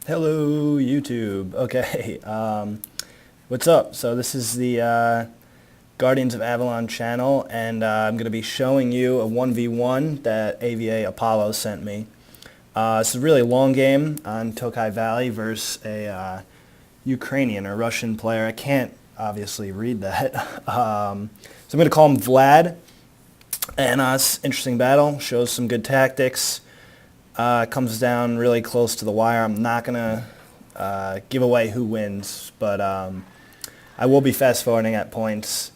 Hello, YouTube. Okay, what's up? So this is the Guardians of Avalon channel, and I'm going to be showing you a 1v1 that AVA Apollo sent me. It's a really long game on Tokai Valley versus a Ukrainian or Russian player. I can't obviously read that. So I'm going to call him Vlad, and it's an interesting battle. Shows some good tactics. Comes down really close to the wire. I'm not going to give away who wins, but I will be fast forwarding at points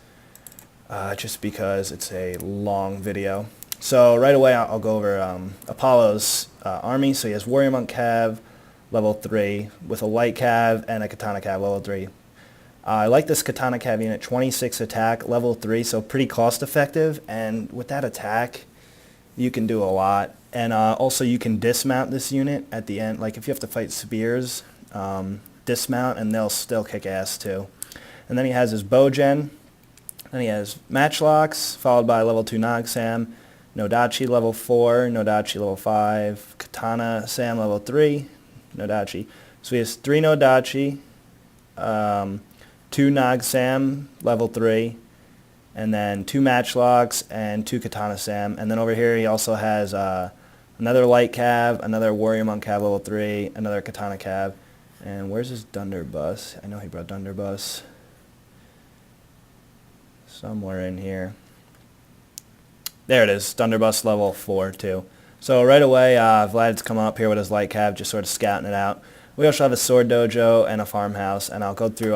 just because it's a long video. So right away I'll go over Apollo's army. So he has Warrior Monk Cav, level 3, with a Light Cav and a Katana Cav, level 3. I like this Katana Cav unit, 26 attack, level 3, so pretty cost effective, and with that attack you can do a lot. And also you can dismount this unit at the end, like if you have to fight spears, dismount and they'll still kick ass too. And then he has his bow gen, then he has matchlocks, followed by level 2 Nog Sam, Nodachi level 4, Nodachi level 5, Katana Sam level 3, Nodachi. So he has 3 Nodachi, 2 Nog Sam level 3, and then 2 matchlocks and 2 Katana Sam. And then over here he also has another Light Cav, another Warrior Monk Cav level 3, another Katana Cav. And where's his Dunderbuss? I know he brought Dunderbuss. Somewhere in here. There it is, Dunderbuss level 4 too. So right away Vlad's come up here with his Light Cav, just sort of scouting it out. We also have a sword dojo and a farmhouse, and I'll go through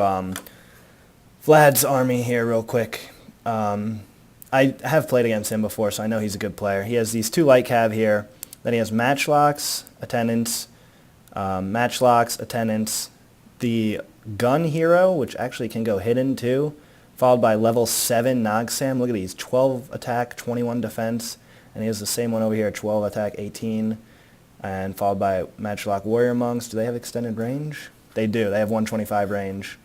Vlad's army here real quick. I have played against him before, so I know he's a good player. He has these 2 Light Cav here. Then he has matchlocks, attendants, the gun hero, which actually can go hidden too, followed by level 7 Nog Sam. Look at these, 12 attack, 21 defense, and he has the same one over here, 12 attack, 18, and followed by matchlock warrior monks. Do they have extended range? They do. They have 125 range.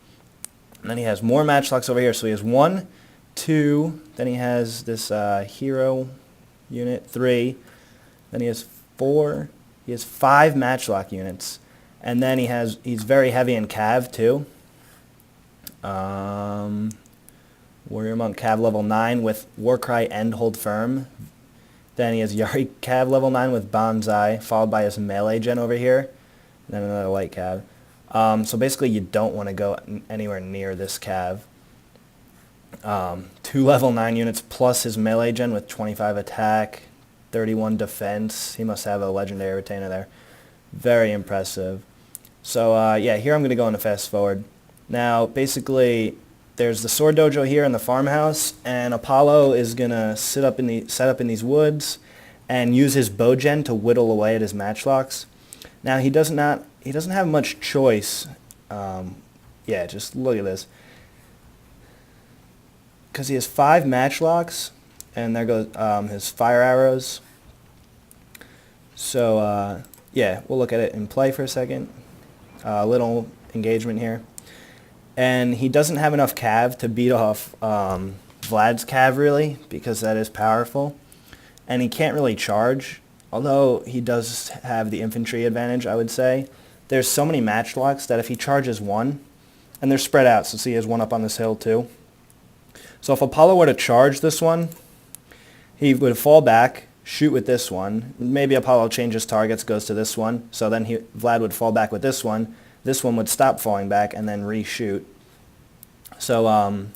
And then he has more matchlocks over here, so he has 1, 2, then he has this hero unit, 3, then he has 4, he has 5 matchlock units, and then he's very heavy in cav too. Warrior Monk Cav level 9 with Warcry and Hold Firm. Then he has Yari Cav level 9 with Bonsai, followed by his melee gen over here, and then another Light Cav. So basically you don't want to go anywhere near this Cav. 2 level 9 units plus his melee gen with 25 attack, 31 defense. He must have a legendary retainer there. Very impressive. So yeah, here I'm going to go into fast forward. Now basically there's the sword dojo here in the farmhouse, and Apollo is going to set up in these woods and use his bow gen to whittle away at his matchlocks. Now he doesn't have much choice. Yeah, just look at this. Because he has 5 matchlocks, and there goes his fire arrows. So yeah, we'll look at it in play for a second. Little engagement here. And he doesn't have enough cav to beat off Vlad's cav really, because that is powerful. And he can't really charge, although he does have the infantry advantage, I would say. There's so many matchlocks that if he charges 1, and they're spread out, so see he has 1 up on this hill too. So if Apollo were to charge this one, he would fall back, shoot with this one. Maybe Apollo changes targets, goes to this one, so then Vlad would fall back with this one. This one would stop falling back and then reshoot. So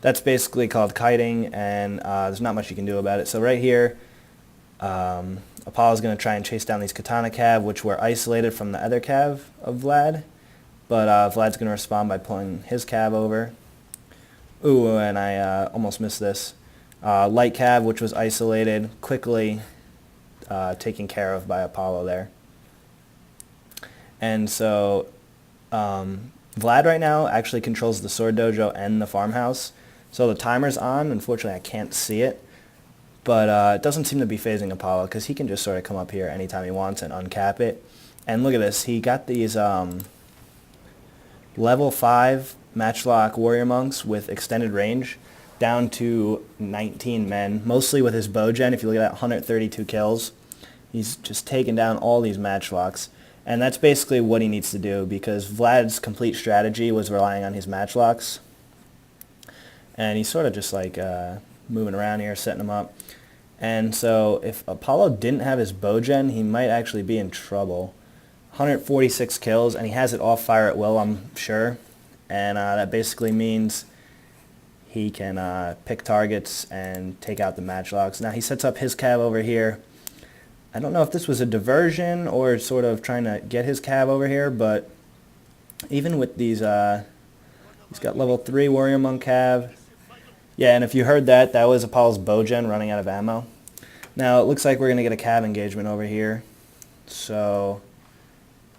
that's basically called kiting, and there's not much you can do about it. So right here, Apollo's going to try and chase down these Katana Cav, which were isolated from the other Cav of Vlad. But Vlad's going to respond by pulling his Cav over. Ooh, and I almost missed this. Light Cav, which was isolated, quickly taken care of by Apollo there. And so Vlad right now actually controls the sword dojo and the farmhouse. So the timer's on. Unfortunately, I can't see it. But it doesn't seem to be phasing Apollo, because he can just sort of come up here anytime he wants and uncap it. And look at this. He got these level 5 matchlock warrior monks with extended range down to 19 men, mostly with his bow gen. If you look at that, 132 kills. He's just taken down all these matchlocks. And that's basically what he needs to do, because Vlad's complete strategy was relying on his matchlocks. And he's sort of just like moving around here, setting them up. And so if Apollo didn't have his bowgen, he might actually be in trouble. 146 kills, and he has it off fire at will, I'm sure. And that basically means he can pick targets and take out the matchlocks. Now he sets up his cav over here. I don't know if this was a diversion or sort of trying to get his cav over here, but even with these, he's got level 3 warrior monk cav. Yeah, and if you heard that, that was Apollo's bowgen running out of ammo. Now it looks like we're going to get a cav engagement over here. So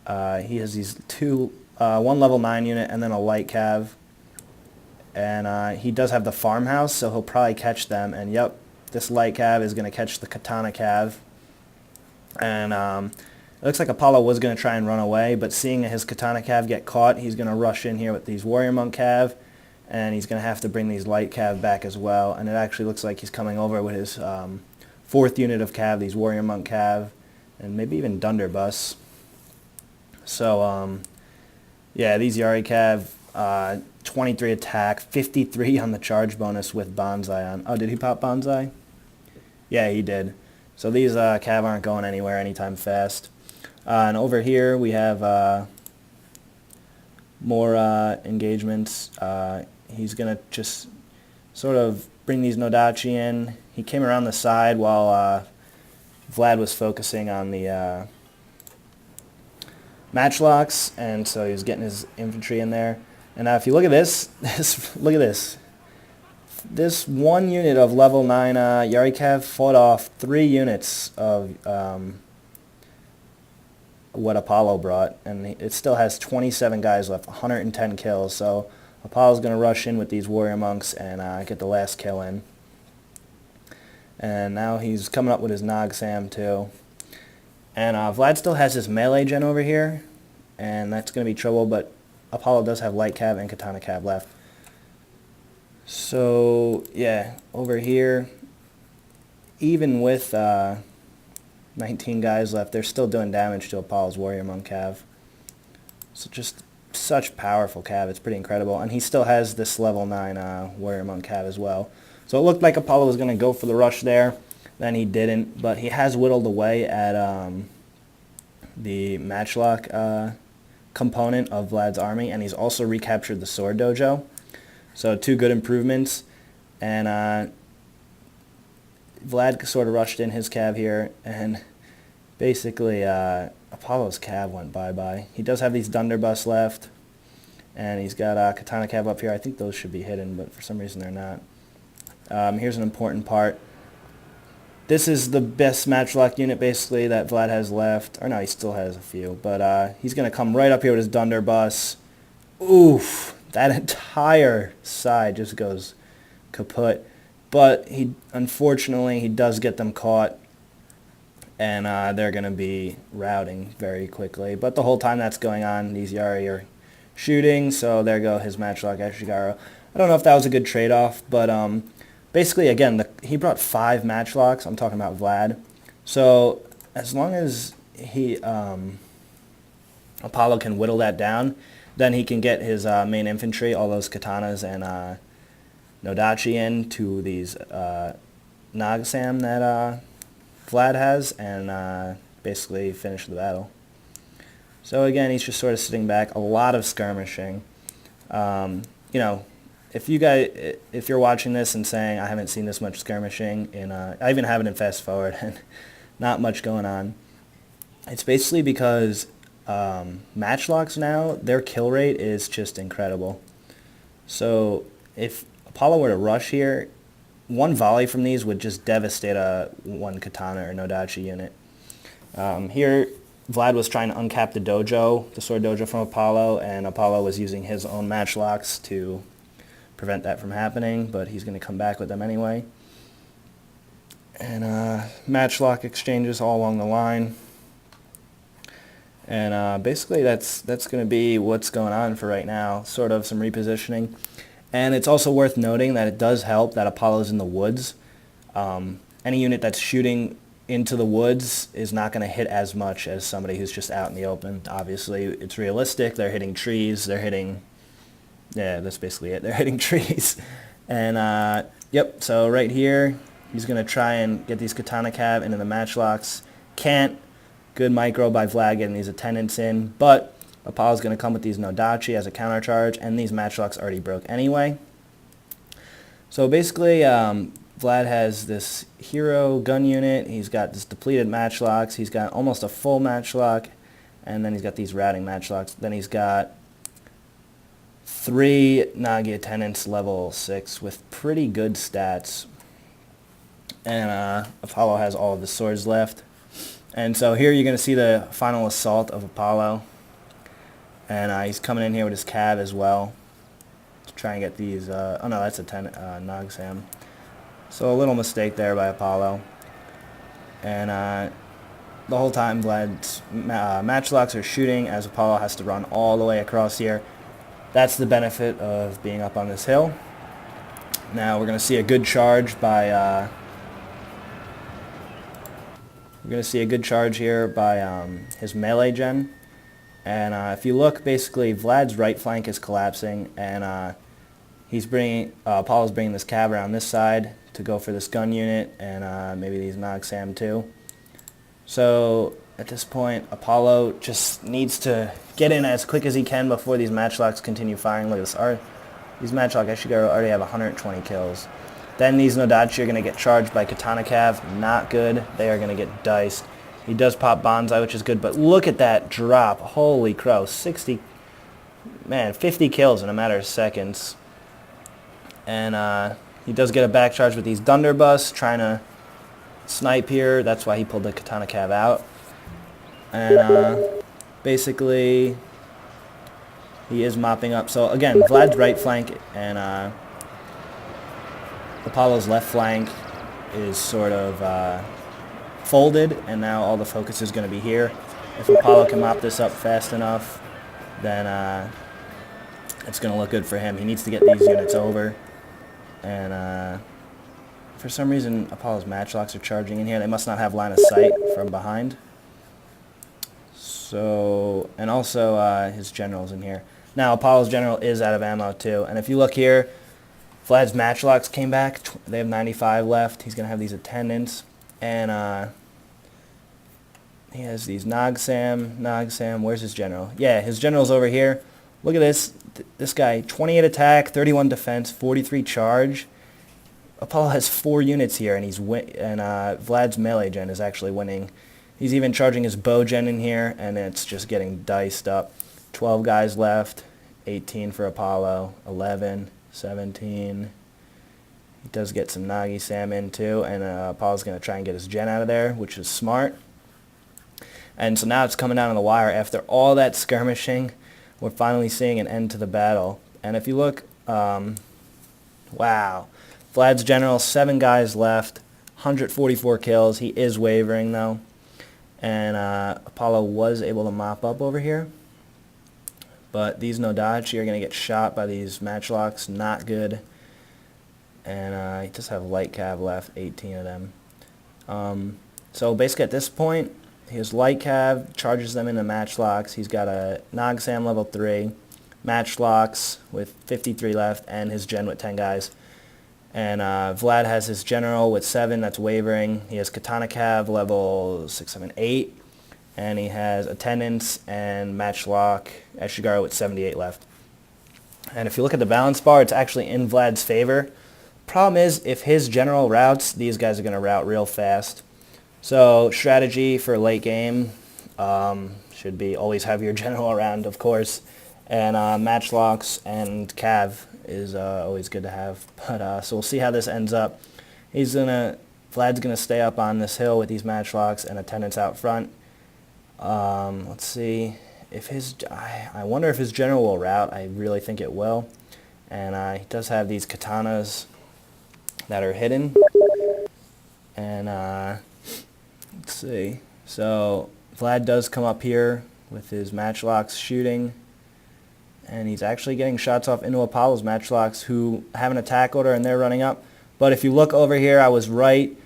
he has these one level 9 unit and then a light cav. And he does have the farmhouse, so he'll probably catch them. And yep, this light cav is going to catch the katana cav. And it looks like Apollo was going to try and run away, but seeing his katana cav get caught, he's going to rush in here with these warrior monk cav, and he's going to have to bring these light cav back as well. And it actually looks like he's coming over with his 4th unit of cav, these warrior monk cav, and maybe even Dunderbuss. So yeah, these Yari cav, 23 attack, 53 on the charge bonus with Bonsai on. Oh, did he pop Bonsai? Yeah, he did. So these cav aren't going anywhere anytime fast. And over here we have more engagements. He's going to just sort of bring these Nodachi in. He came around the side while Vlad was focusing on the matchlocks, and so he was getting his infantry in there. And now if you look at this, look at this. This one unit of level 9 Yari Cav fought off 3 units of what Apollo brought, and it still has 27 guys left, 110 kills. So Apollo's going to rush in with these warrior monks and get the last kill in. And now he's coming up with his Nog Sam too. And Vlad still has his melee gen over here, and that's going to be trouble, but Apollo does have light cav and katana cav left. So yeah, over here, even with 19 guys left, they're still doing damage to Apollo's warrior monk cav. So just such powerful cav, it's pretty incredible. And he still has this level 9 warrior monk cav as well. So it looked like Apollo was going to go for the rush there, then he didn't, but he has whittled away at the matchlock component of Vlad's army, and he's also recaptured the sword dojo. So 2 good improvements, and Vlad sort of rushed in his cav here, and basically Apollo's cav went bye-bye. He does have these Dunderbuss left, and he's got katana cav up here. I think those should be hidden, but for some reason they're not. Here's an important part. This is the best matchlock unit, basically, that Vlad has left. Or no, he still has a few. But he's going to come right up here with his Dunderbuss. Oof. That entire side just goes kaput. But unfortunately, he does get them caught. And they're going to be routing very quickly. But the whole time that's going on, these Yari are shooting. So there go his matchlock Ashigaru. I don't know if that was a good trade-off, but basically, again, he brought 5 matchlocks. I'm talking about Vlad. So as long as Apollo can whittle that down, then he can get his main infantry, all those katanas and Nodachi in to these Nog Sam that Vlad has, and basically finish the battle. So again, he's just sort of sitting back. A lot of skirmishing. You know, if you're watching this and saying, I haven't seen this much skirmishing, I even have it in fast forward, and not much going on, it's basically because matchlocks now, their kill rate is just incredible. So if Apollo were to rush here, one volley from these would just devastate one katana or Nodachi unit. Here, Vlad was trying to uncap the dojo, the sword dojo from Apollo, and Apollo was using his own matchlocks to prevent that from happening, but he's going to come back with them anyway. And matchlock exchanges all along the line. And basically that's going to be what's going on for right now, sort of some repositioning. And it's also worth noting that it does help that Apollo's in the woods. Any unit that's shooting into the woods is not going to hit as much as somebody who's just out in the open. Obviously, it's realistic. They're hitting trees. They're hitting, yeah, that's basically it. They're hitting trees. And, yep, so right here, he's going to try and get these katana cav into the matchlocks. Can't. Good micro by Vlad getting these attendants in. But Apollo's going to come with these Nodachi as a counter charge, and these matchlocks already broke anyway. So basically, Vlad has this hero gun unit. He's got this depleted matchlocks. He's got almost a full matchlock, and then he's got these routing matchlocks. Then he's got 3 Nagi attendants level 6 with pretty good stats. And Apollo has all of his swords left. And so here you're going to see the final assault of Apollo. And he's coming in here with his cav as well to try and get these. Oh no, that's a Nogsam. So a little mistake there by Apollo. And the whole time Vlad's matchlocks are shooting as Apollo has to run all the way across here. That's the benefit of being up on this hill. Now we're going to see a good charge by... We're going to see a good charge here by his melee gen. And if you look, basically, Vlad's right flank is collapsing, and he's bringing Apollo's bringing this cav around this side to go for this gun unit, and maybe these Nogsam too. So at this point, Apollo just needs to get in as quick as he can before these matchlocks continue firing. Look at this. These matchlock Eshigaru already have 120 kills. Then these Nodachi are going to get charged by Katana Cav. Not good. They are going to get diced. He does pop Bonsai, which is good, but look at that drop. Holy crow. 50 kills in a matter of seconds. And he does get a back charge with these Thunderbusts, trying to snipe here. That's why he pulled the Katana Cav out. And basically, he is mopping up. So again, Vlad's right flank and Apollo's left flank is sort of folded, and now all the focus is going to be here. If Apollo can mop this up fast enough, then it's going to look good for him. He needs to get these units over. And for some reason, Apollo's matchlocks are charging in here. They must not have line of sight from behind. So, and also his general's in here. Now, Apollo's general is out of ammo too. And if you look here, Vlad's matchlocks came back. They have 95 left. He's going to have these attendants. And he has these Nogsam. Where's his general? Yeah, his general's over here. Look at this. This guy, 28 attack, 31 defense, 43 charge. Apollo has 4 units here, and Vlad's melee gen is actually winning. He's even charging his bow gen in here, and it's just getting diced up. 12 guys left, 18 for Apollo, 11, 17. He does get some Nagi Salmon too, and Apollo's going to try and get his gen out of there, which is smart. And so now it's coming down on the wire. After all that skirmishing, we're finally seeing an end to the battle. And if you look, wow. Vlad's general, 7 guys left, 144 kills. He is wavering though. And Apollo was able to mop up over here. But these Nodachi are going to get shot by these matchlocks. Not good. And he does have light cav left, 18 of them. So basically at this point, his light cav charges them into matchlocks. He's got a Nogsam level 3, matchlocks with 53 left, and his gen with 10 guys. And Vlad has his general with 7 that's wavering. He has Katana Cav level 6, 7, 8. And he has attendants and matchlock Eshigaru with 78 left. And if you look at the balance bar, it's actually in Vlad's favor. Problem is, if his general routes, these guys are going to route real fast. So strategy for late game should be always have your general around, of course. And matchlocks and cav is always good to have. But so we'll see how this ends up. Vlad's gonna stay up on this hill with these matchlocks and attendants out front. Let's see if I wonder if his general will route. I really think it will. And he does have these katanas that are hidden. And let's see. So Vlad does come up here with his matchlocks shooting. And he's actually getting shots off into Apollo's matchlocks, who have an attack order and they're running up. But if you look over here, I was right.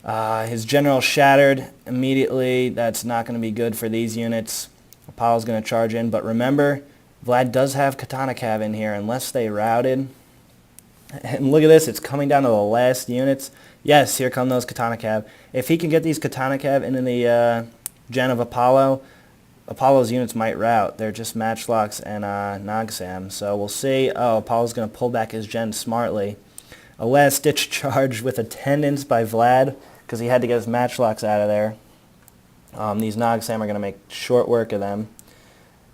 His general shattered immediately. That's not going to be good for these units. Apollo's going to charge in, but remember, Vlad does have Katana Cav in here unless they routed. And look at this, it's coming down to the last units. Yes, here come those Katana Cav. If he can get these Katana Cav into the gen of Apollo, Apollo's units might rout. They're just Matchlocks and Nagsam. So we'll see. Oh, Apollo's going to pull back his gen smartly. A last-ditch charge with attendance by Vlad because he had to get his Matchlocks out of there. These Nagsam are going to make short work of them.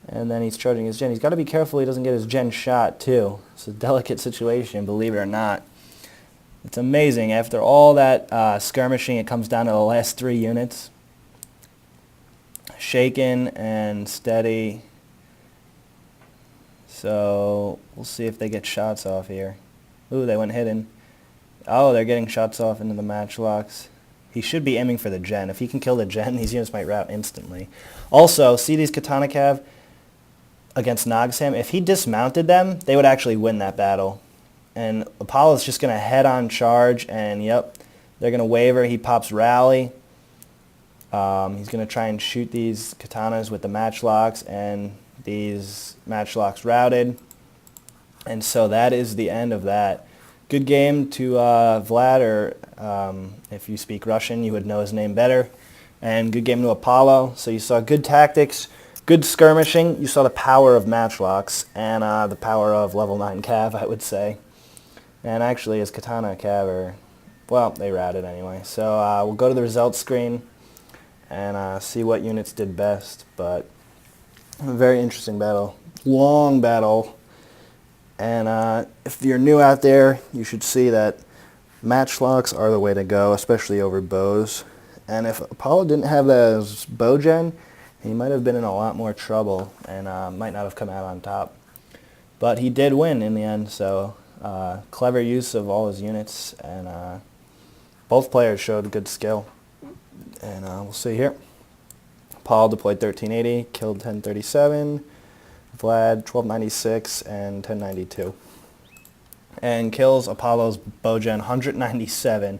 And then he's charging his gen. He's got to be careful he doesn't get his gen shot, too. It's a delicate situation, believe it or not. It's amazing. After all that skirmishing, it comes down to the last 3 units. Shaken and steady. So we'll see if they get shots off here. Ooh, they went hidden. Oh, they're getting shots off into the Matchlocks. He should be aiming for the gen. If he can kill the gen, these units might rout instantly. Also, see these Katana Cav against Nagsam? If he dismounted them, they would actually win that battle. And Apollo's just going to head-on charge, and yep, they're going to waver. He pops Rally. He's going to try and shoot these Katanas with the Matchlocks, and these Matchlocks routed. And so that is the end of that. Good game to Vlad, or if you speak Russian, you would know his name better. And good game to Apollo. So you saw good tactics, good skirmishing. You saw the power of Matchlocks and the power of level 9 Cav, I would say. And actually, his Katana Cav are, well, they routed anyway. So we'll go to the results screen and see what units did best. But a very interesting battle. Long battle. And if you're new out there, you should see that Matchlocks are the way to go, especially over bows. And if Apollo didn't have those bow gen, he might have been in a lot more trouble and might not have come out on top. But he did win in the end, so clever use of all his units, and both players showed good skill. And we'll see here. Apollo deployed 1380, killed 1037. Vlad 1296 and 1092. And kills Apollo's Bowgen 197.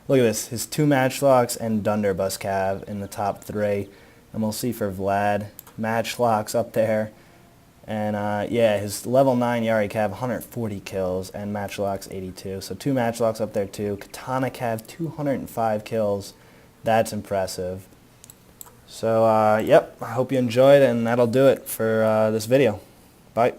Look at this, his 2 Matchlocks and Dunderbuss Cav in the top 3. And we'll see for Vlad, Matchlocks up there. And yeah, his level 9 Yari Cav 140 kills and Matchlocks 82. So 2 Matchlocks up there too. Katana Cav 205 kills. That's impressive. So, yep, I hope you enjoyed, and that'll do it for this video. Bye.